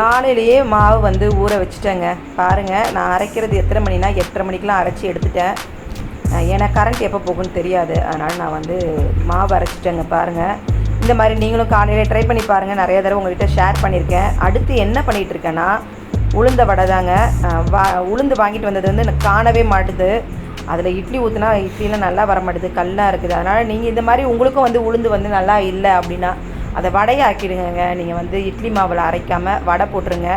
காலையிலேயே மாவு வந்து ஊற வச்சுட்டேங்க. பாருங்கள், நான் அரைக்கிறது எத்தனை மணினா 8:30 மணிக்கெலாம் அரைச்சி எடுத்துட்டேன். ஏன்னா கரண்ட் எப்போ போகுன்னு தெரியாது, அதனால் நான் வந்து மாவு அரைச்சிட்டேங்க. பாருங்கள், இந்த மாதிரி நீங்களும் காலையில் ட்ரை பண்ணி பாருங்கள். நிறைய தடவை உங்கள்கிட்ட ஷேர் பண்ணியிருக்கேன். அடுத்து என்ன பண்ணிகிட்ருக்கேன்னா, உளுந்த வடை தாங்க. உளுந்து வாங்கிட்டு வந்தது வந்து எனக்கு காணவே மாட்டுது. அதில் இட்லி ஊற்றுனா இட்லிலாம் நல்லா வர மாட்டுது, கல்லாக இருக்குது. அதனால் நீங்கள் இந்த மாதிரி உங்களுக்கும் வந்து உளுந்து வந்து நல்லா இல்லை அப்படின்னா அதை வடையை ஆக்கிடுங்க. நீங்கள் வந்து இட்லி மாவில் அரைக்காமல் வடை போட்டுருங்க.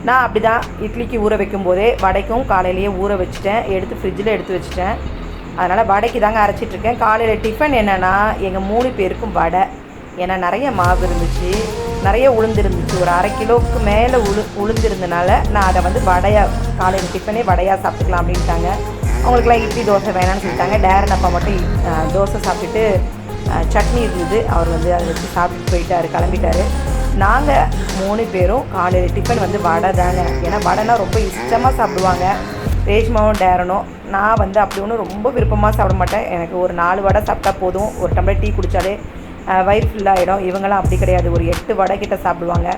நான் அப்படி தான் இட்லிக்கு ஊற வைக்கும் போதே வடைக்கும் காலையிலேயே ஊற வச்சுட்டேன், எடுத்து ஃப்ரிட்ஜில் எடுத்து வச்சுட்டேன். அதனால் வடைக்கு தாங்க அரைச்சிட்ருக்கேன். காலையில் டிஃபன் என்னென்னா, எங்கள் 3 பேருக்கும் வடை. ஏன்னா நிறைய மாவு இருந்துச்சு, நிறைய உளுந்து இருந்துச்சு. ஒரு 1/2 கிலோவுக்கு மேலே உளுந்து இருந்தனால நான் அதை வந்து வடையாக, காலையில் டிஃபனே வடையாக சாப்பிட்டுக்கலாம் அப்படின்ட்டாங்க. அவங்களுக்குலாம் இட்லி தோசை வேணான்னு சொல்லிட்டாங்க. டேரன் அப்பா மட்டும் தோசை சாப்பிட்டுட்டு சட்னி இருந்தது, அவர் வந்து அதை வச்சு சாப்பிட்டு போயிட்டார், கிளம்பிட்டார். நாங்கள் 3 பேரும் காலையில் டிஃபன் வந்து வடை தாங்க. ஏன்னா வடைனா ரொம்ப இஷ்டமாக சாப்பிடுவாங்க ரேஷ்மாவும் டேரனும். நான் வந்து அப்படி ஒன்றும் ரொம்ப விருப்பமாக சாப்பிட மாட்டேன். எனக்கு ஒரு 4 வடை சாப்பிட்டா போதும், ஒரு டம்ளர் டீ குடித்தாலே வயிறு ஃபுல்லாகிடும். இவங்களாம் அப்படி கிடையாது, ஒரு 8 வடை கிட்ட சாப்பிடுவாங்க.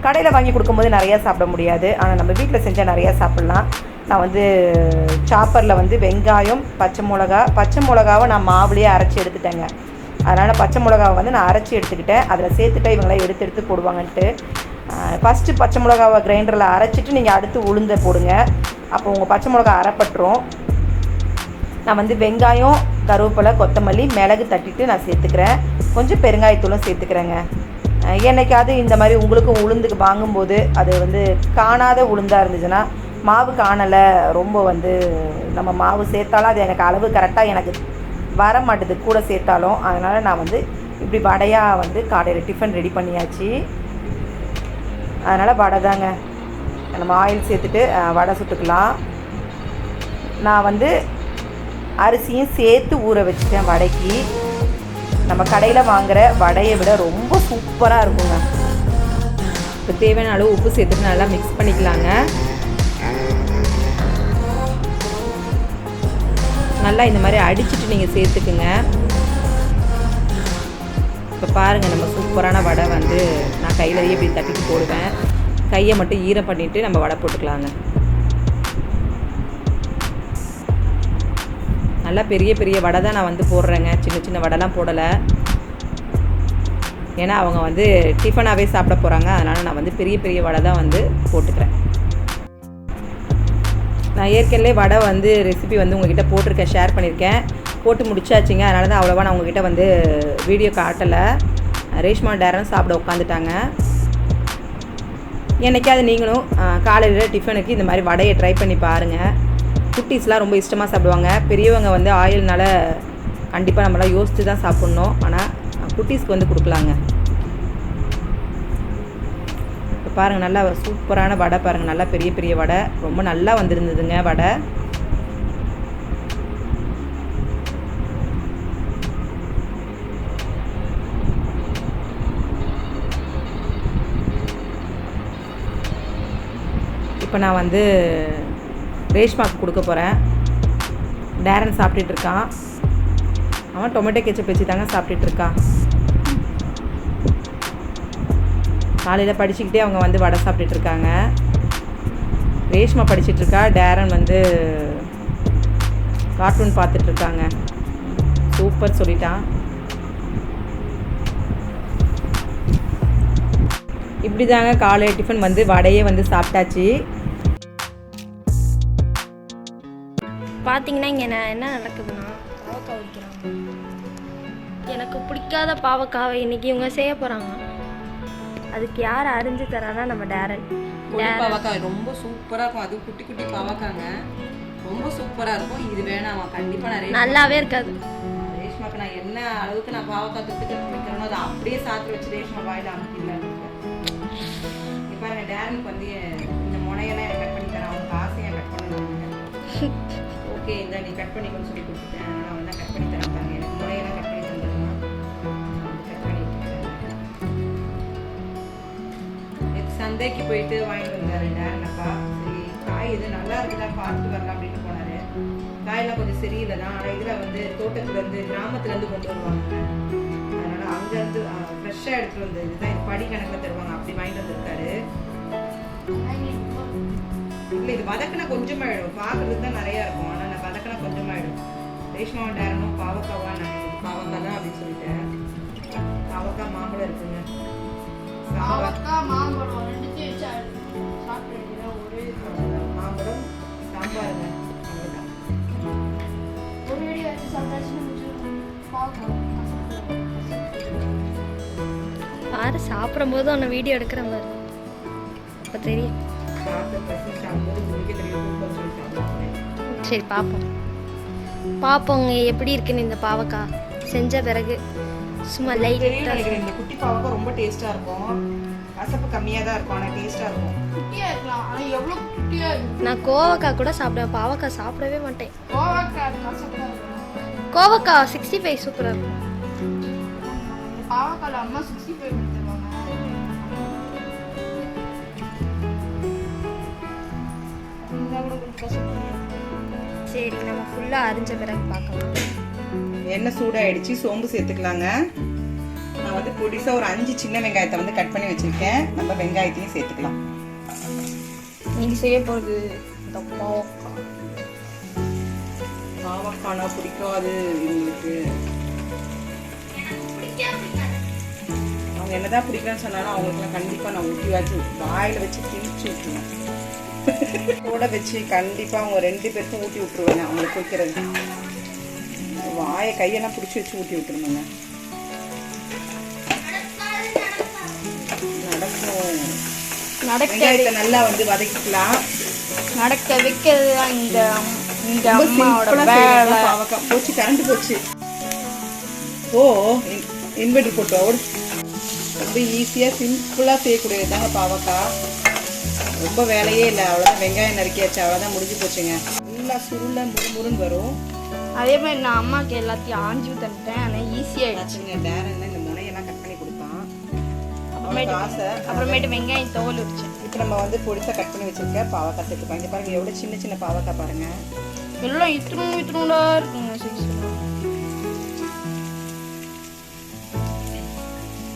கடையில் வாங்கி கொடுக்கும்போது நிறையா சாப்பிட முடியாது, ஆனால் நம்ம வீட்டில் செஞ்சால் நிறையா சாப்பிட்லாம். நான் வந்து சாப்பரில் வந்து வெங்காயம், பச்சை மிளகாவை நான் மாவுலேயே அரைச்சி எடுத்துட்டேங்க. அதனால் பச்சை மிளகாவை வந்து நான் அரைச்சி எடுத்துக்கிட்டேன். அதில் சேர்த்துட்டா இவங்களாம் எடுத்து போடுவாங்கன்ட்டு ஃபஸ்ட்டு பச்சை மிளகாவை கிரைண்டரில் அரைச்சிட்டு நீங்கள் அடுத்து உளுந்த போடுங்க. அப்போ உங்கள் பச்சை மிளகா அரைப்பட்டுரும். நான் வந்து வெங்காயம், கருவேப்பிலை, கொத்தமல்லி, மிளகு தட்டிட்டு நான் சேர்த்துக்கிறேன். கொஞ்சம் பெருங்காயத்தூளும் சேர்த்துக்கிறேங்க. என்னைக்காவது இந்த மாதிரி உங்களுக்கும் உளுந்துக்கு வாங்கும்போது அது வந்து காணாத உளுந்தாக இருந்துச்சுன்னா, மாவு காணலை, ரொம்ப வந்து நம்ம மாவு சேர்த்தாலும் அது எனக்கு அளவு கரெக்டாக எனக்கு வர மாட்டுது கூட சேர்த்தாலும். அதனால் நான் வந்து இப்படி வடையாக வந்து காலையில் டிஃபன் ரெடி பண்ணியாச்சு. அதனால் வடை தாங்க. நம்ம ஆயில் சேர்த்துட்டு வடை சுட்டுக்கலாம். நான் வந்து அரிசியும் சேர்த்து ஊற வச்சுட்டேன் வடைக்கு. நம்ம கடையில் வாங்குகிற வடையை விட ரொம்ப சூப்பராக இருக்குங்க. இப்போ தேவையான அளவு உப்பு சேர்த்துட்டு நல்லா மிக்ஸ் பண்ணிக்கலாங்க. நல்லா இந்த மாதிரி அடிச்சுட்டு நீங்கள் சேர்த்துக்குங்க. இப்போ பாருங்கள், நம்ம சூப்பரான வடை வந்து நான் கையிலேயே இப்படி தட்டிட்டு போடுவேன். கையை மட்டும் ஈரம் பண்ணிவிட்டு நம்ம வடை போட்டுக்கலாங்க. நல்லா பெரிய பெரிய வடை தான் நான் வந்து போடுறேங்க, சின்ன சின்ன வடைலாம் போடலை. ஏன்னா அவங்க வந்து டிஃபனாகவே சாப்பிட போகிறாங்க. அதனால் நான் வந்து பெரிய பெரிய வடை தான் வந்து போட்டுக்கிறேன். நான் ஏற்கனவே வடை வந்து ரெசிபி வந்து உங்கள்கிட்ட போட்டிருக்கேன், ஷேர் பண்ணியிருக்கேன், போட்டு முடிச்சாச்சுங்க. அதனால தான் அவ்வளோவா நான் உங்கள்கிட்ட வந்து வீடியோ காட்டலை. ரேஷ்மா டேரன் சாப்பிட உட்காந்துட்டாங்க. என்றைக்காவது நீங்களும் காலையில் டிஃபனுக்கு இந்த மாதிரி வடையை ட்ரை பண்ணி பாருங்கள். குட்டீஸ்லாம் ரொம்ப இஷ்டமாக சாப்பிடுவாங்க. பெரியவங்க வந்து ஆயில்னால கண்டிப்பாக நம்மளாம் யோசித்து தான் சாப்பிட்ணும், ஆனால் குட்டீஸ்க்கு வந்து கொடுக்கலாங்க. இப்போ பாருங்கள், நல்லா சூப்பரான வடை பாருங்கள், நல்லா பெரிய பெரிய வடை, ரொம்ப நல்லா வந்திருந்ததுங்க வடை. இப்போ நான் வந்து ரேஷ்மாவுக்கு கொடுக்க போகிறேன். டேரன் சாப்பிட்டுட்ருக்கான். அவன் டொமேட்டோ கெச்சப் வச்சு தாங்க சாப்பிட்டுட்ருக்கான். காலையில் படிச்சுக்கிட்டே அவங்க வந்து வடை சாப்பிட்டுட்ருக்காங்க. ரேஷ்மா படிச்சிட்ருக்கா, டேரன் வந்து கார்ட்டூன் பார்த்துட்ருக்காங்க. சூப்பர் சொல்லிட்டான். இப்படி தாங்க காலை டிஃபன் வந்து வடையே வந்து சாப்பிட்டாச்சு. பார்த்தீங்கன்னா இங்கே என்ன நடக்குதுன்னா, பாவக்காய் வைக்கிறாங்க. எனக்கு பிடிக்காத பாவக்காவை இன்றைக்கி இவங்க செய்ய போகிறாங்க. அதுக்கு யார் அரிஞ்சு தரானா, நம்ம டேரன். பாவக்காய் ரொம்ப சூப்பராக இருக்கும். அது குட்டி குட்டி பாவக்காங்க, ரொம்ப சூப்பராக இருக்கும். இது வேணாமா, கண்டிப்பாக நான் நல்லாவே இருக்காது. ரேஷ்மாக்கு நான் என்ன அளவுக்கு நான் பாவக்காய் தொட்டு வைக்கிறேனோ அதை அப்படியே சாப்பிட்டு வச்சு ரேஷ்மா வாயில் அமைக்கல. இப்போ பாருங்க, டேரனுக்கு வந்து இந்த முனையெல்லாம் எனக்கு கட் பண்ணி தரேன். அவங்க காசையும் கட் பண்ணுவாங்க. ஓகே, இந்த நீ கட் பண்ணிக்கணும்னு சொல்லி கொடுத்துட்டேன். நான் வந்து கட் பண்ணி தரேன் பாருங்க. எனக்கு முனையெல்லாம் கட் பண்ணி தந்துடலாம். கட் பண்ணிட்டேன். சந்தைக்கு போயிட்டு வாங்கிட்டு வந்தாரு டேரனப்பா. சரி, காய் இது நல்லா இருக்குதா பார்த்துட்டு வரலாம் அப்படின்னு போனாரு. காயெல்லாம் கொஞ்சம் சரியில்லை தான், ஆனால் இதில் வந்து தோட்டத்துலேருந்து கிராமத்துலேருந்து கொண்டு வருவாங்க. அதனால் அங்கேருந்து ஃப்ரெஷ்ஷாக எடுத்துகிட்டு வந்து இதுதான் இது படி கணக்கில் தருவாங்க, அப்படி வாங்கிட்டு வந்திருக்காரு. இல்லை இது வதக்கினா கொஞ்சமாயிடும், பார்க்கறதுக்கு தான் நிறையா இருக்கும், ஆனால் நான் வதக்கினா கொஞ்சமாயிடும். ரேஷ்மா நேரமும் பாவக்காவா நினைக்கிறேன், பாவக்காய் தான் அப்படின்னு சொல்லிட்டேன். பாவக்காய் மாம்பழம் இருக்குங்க, மாம்பழம் மாம்பழம் சாம்பாருங்க, அவ்வளோதான். ஒரு வெடி வச்சு பாரு சாப்பிடும் போது உன்னை வீடியோ எடுக்கிற மாதிரி அப்போ தெரியும். சரி பார்ப்போம் பார்ப்போங்க எப்படி இருக்குன்னு இந்த பாவக்காய் செஞ்ச பிறகு. சும்மா லைட்டாக நினைக்கிறேன் இந்த குட்டி பாவக்காய் ரொம்ப டேஸ்ட்டாக இருக்கும், கசப்பு கம்மியாக தான் இருக்கும், ஆனால் டேஸ்ட்டாக இருக்கும். குட்டியாக இருக்கலாம் ஆனால் எவ்வளோ குட்டியாக இருக்கும். நான் கோவக்காய் கூட சாப்பிடுவேன், பாவக்காய் சாப்பிடவே மாட்டேன். கோவக்காய் 65 சூப்பராக இருக்கும். பாவக்காய் அம்மா 65 கொடுத்துருவாங்க. சரி நம்ம ஃபுல்லாக அரிஞ்ச பிறகு பார்க்கலாம். எண்ணெய் சூடாயிடுச்சு, சோம்பு சேர்த்துக்கலாங்க. நான் வந்து பொடிசா ஒரு 5 சின்ன வெங்காயத்தை வந்து கட் பண்ணி வச்சிருக்கேன், நம்ம வெங்காயத்தையும் சேர்த்துக்கலாம். நீங்கள் செய்ய போகிறது இந்த பாவக்கானா பிடிக்காது இவங்களுக்கு, அவங்க என்னதான் பிடிக்கலன்னு சொன்னாலும் அவங்களுக்குலாம் கண்டிப்பாக நான் ஊற்றி வச்சு வாயில் வச்சு திணிச்சு விட்டுருவேன். கூட வச்சு கண்டிப்பாக அவங்க 2 பேருக்கும் ஊட்டி விட்டுருவேன். அவங்களுக்கு குடிக்கிறது வாயை கையெல்லாம் பிடிச்சி வச்சு ஊட்டி விட்டுருணுங்க. வெங்காயத்தை நல்லா வந்து வதக்கிக்கலாம். நடக்க வைக்கிறது தான் இந்த அம்மாவோட வேலை. பாவக்காய் போச்சு, கரண்ட் போச்சு. ஓ இன்வெர்டர் போட்டு ஓடு. ரொம்ப ஈஸியாக சிம்பிளாக செய்யக்கூடியது தாங்க பாவக்காய், ரொம்ப வேலையே இல்லை. அவ்வளோதான், வெங்காயம் நறுக்கியாச்சு, அவ்வளோதான், முடிஞ்சு போச்சுங்க. நல்லா சுருள முறுமுறுன்னு வரும். அதே மாதிரி நான் அம்மாவுக்கு எல்லாத்தையும் ஆஞ்சு தந்துட்டேன், ஆனால் ஈஸியாகிடுச்சுங்க. டேரன் இந்த முனையெல்லாம் கட் பண்ணி கொடுத்தான். அப்புறமேட்டு வெங்காயம் தோல் வச்சேன். இப்போ நம்ம வந்து பொடிசாக கட் பண்ணி வச்சிருக்க பாவக்காய் சேர்த்துக்கலாம். இங்கே பாருங்க எவ்வளோ சின்ன சின்ன பாவக்காய் பாருங்க, எல்லாம் இத்தினூண்டா இருக்குங்க.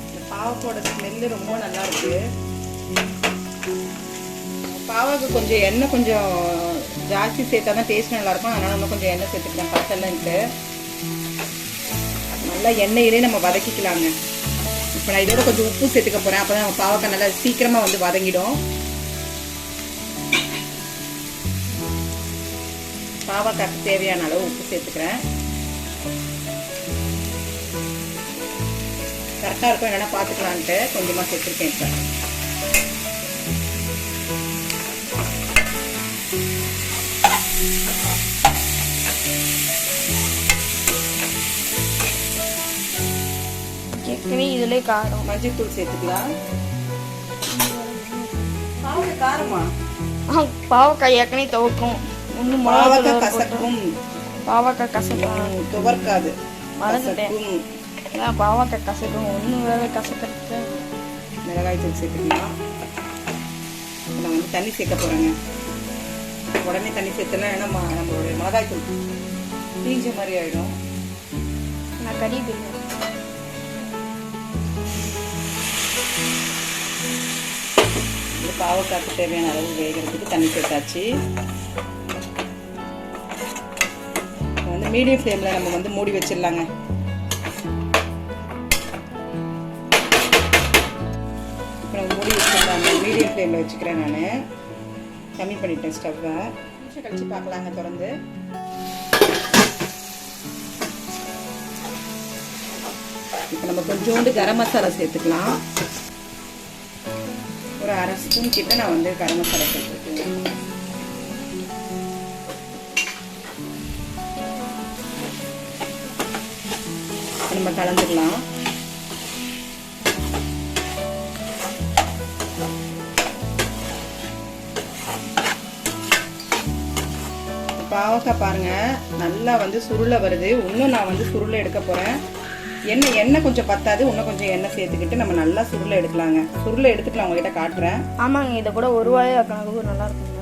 இந்த பாவக்கோட ஸ்மெல்லு ரொம்ப நல்லா இருக்கு. பாவக்காய் கொஞ்சம் எண்ணெய் கொஞ்சம் ஜாஸ்தி சேர்த்தா தான் டேஸ்ட் நல்லாயிருக்கும், அதனால் நம்ம கொஞ்சம் எண்ணெய் சேர்த்துக்கலாம். பத்தலன்ட்டு நல்லா எண்ணெயிலே நம்ம வதக்கிக்கலாங்க. இப்போ நான் இதோட கொஞ்சம் உப்பு சேர்த்துக்க போகிறேன், அப்போ தான் நம்ம பாவக்காய் நல்லா சீக்கிரமாக வந்து வதங்கிடும். பாவக்காய்க்கு தேவையான அளவு உப்பு சேர்த்துக்கிறேன். கரெக்டாக இருக்கும், என்னென்னா பார்த்துக்கலான்ட்டு கொஞ்சமாக சேர்த்துருக்கேன். இப்போ இதுல காரம் மஞ்சள் தூள் சேர்த்துக்கலாம். பாவக்காய் காரமா? பாவக்காய் ஏற்கனவே துவக்கும், ஒன்றும் பாவக்காய் கசக்கும். பாவக்காய் கசக்கும், துவர்க்காது, மறந்துட்டேன். அதான் பாவக்காய் கசக்கும், ஒன்றும் வேலை கசக்கிறது. மிளகாய் தூள் சேர்த்துக்கலாம். நான் வந்து தண்ணி சேர்க்க போகிறேங்க. உடனே தண்ணி சேர்த்துலாம், ஏன்னா நம்மளுடைய மிளகாய் தூள் தீஞ்ச மாதிரி ஆகிடும். நான் கறி பிரியாணி பாவக்காய்க்கு தேவையான அளவு வேகிறதுக்கு தண்ணி சேர்த்தாச்சு. வந்து மீடியம் ஃப்ளேமில் நம்ம வந்து மூடி வச்சிடலாங்க. இப்போ நம்ம மூடி வச்சிடலாங்க. மீடியம் ஃப்ளேமில் வச்சுக்கிறேன், நான் கம்மி பண்ணிட்டேன் ஸ்டவ்வை. நிமிஷம் கழிச்சு பார்க்கலாங்க திறந்து. இப்போ நம்ம கொஞ்சோண்டு கரம் மசாலா சேர்த்துக்கலாம். ஒரு 1/2 ஸ்பூன் கிட்ட நான் வந்து கரம் மசாலா சேர்த்துருக்கேன். நம்ம கலந்துக்கலாம். பாவக்காய் பாருங்க நல்லா வந்து சுருளை வருது. இன்னும் நான் வந்து சுருளை எடுக்க போறேன். எண்ணெய் கொஞ்சம் பத்தாது, இன்னும் கொஞ்சம் எண்ணெய் சேர்த்துக்கிட்டு நம்ம நல்லா சுருளை எடுக்கலாங்க. சுருளை எடுத்துட்டு நான் உங்ககிட்ட காட்டுறேன். ஆமாங்க, இதை கூட ஒரு வாழையா கணக்கு நல்லா இருக்குங்க.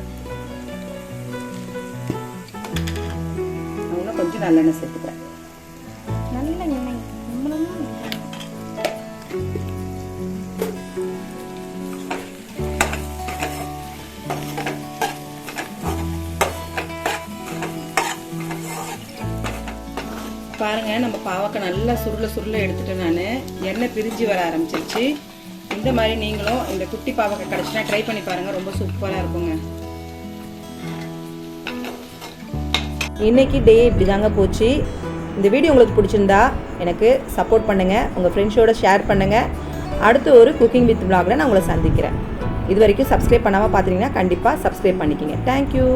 இன்னும் கொஞ்சம் நல்லெண்ணெய் சேர்த்துக்கிறேன். நல்லெண்ணெய் பாருங்கள், நம்ம பாவக்காய் நல்லா சுருள எடுத்துட்டேன். நான் எண்ணெய் பிரிஞ்சு வர ஆரம்பிச்சிருச்சு. இந்த மாதிரி நீங்களும் இந்த குட்டி பாவக்காய் கிடச்சுன்னா ட்ரை பண்ணி பாருங்கள், ரொம்ப சூப்பராக இருக்குங்க. இன்றைக்கி டே இப்படி தாங்க போச்சு. இந்த வீடியோ உங்களுக்கு பிடிச்சிருந்தா எனக்கு சப்போர்ட் பண்ணுங்கள், உங்கள் ஃப்ரெண்ட்ஸோடு ஷேர் பண்ணுங்கள். அடுத்து ஒரு குக்கிங் வித் vlogல நான் உங்களை சந்திக்கிறேன். இது வரைக்கும் சப்ஸ்கிரைப் பண்ணாமல் பார்த்துட்டிங்கன்னா கண்டிப்பாக சப்ஸ்கிரைப் பண்ணிக்கிங்க. தேங்க்யூ.